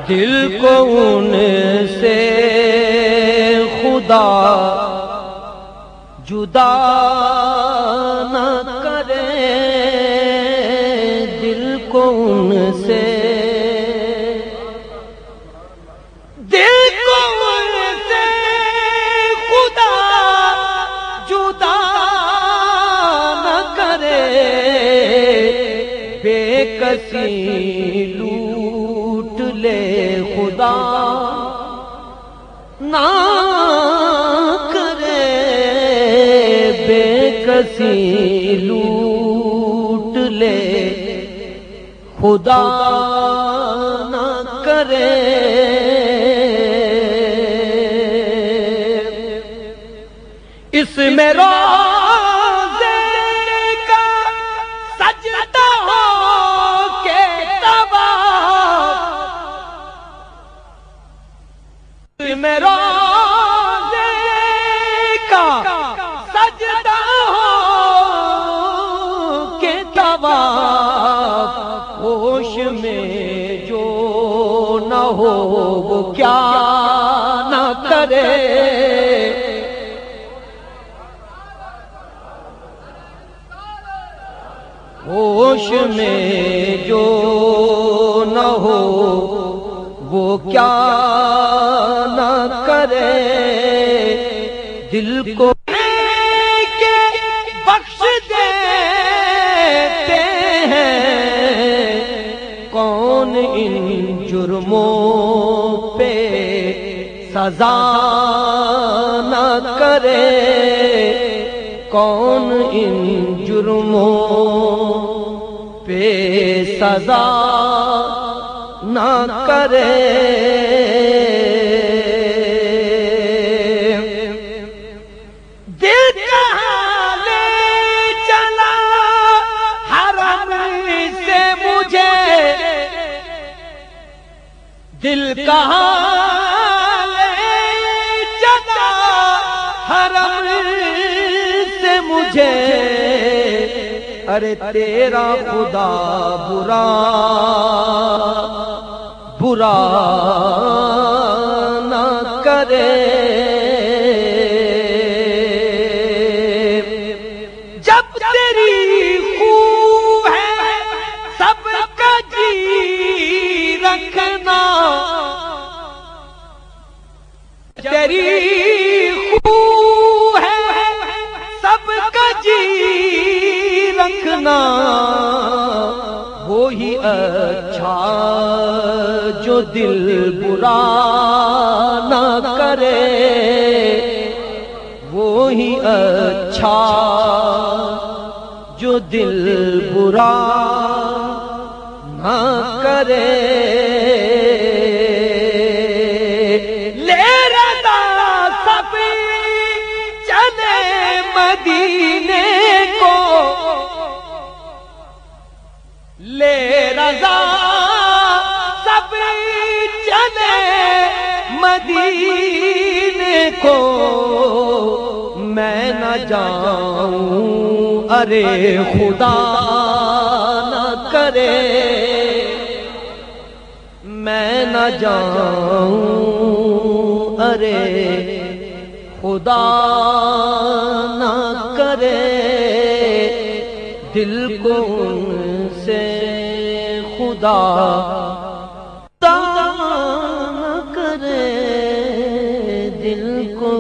دل کو ان سے خدا جدا نہ کرے، دل کو ان سے خدا جدا نہ کرے، بے کسی لوٹ لے خدا نہ کرے، بے کسی لوٹ لے خدا نہ کرے۔ اس میں روزے کا سجدہ ہو کے طواف، اس میں روزے کا سجدہ ہو کے طواف، ہوش میں جو نہ ہو وہ کیا نہ کرے، ہوش میں جو نہ ہو وہ کیا نہ کرے، دل کو کہ بخش دیتے ہیں، کون ان جرموں پہ سزا نہ کرے، کون ان جرموں پہ سزا نہ کرے۔ دل کہاں لے چلا حرم سے مجھے، دل کہاں لے چلا حرم سے مجھے، ارے تیرا خدا برا برا نہ کرے، جب تیری خو ہے سب کا جی رکھنا، تیری خو ہے سب کا جی رکھنا، وہی اچھا جو دل برا نہ کرے، وہی اچھا جو دل برا نہ کرے۔ لے رضا سب چلے مدینے کو، لے رضا سب چلے مدینے کو، میں نہ جاؤں ارے خدا نہ کرے، میں نہ جاؤں ارے خدا نہ کرے، دل کو ان سے خدا نہ کرے، دل کو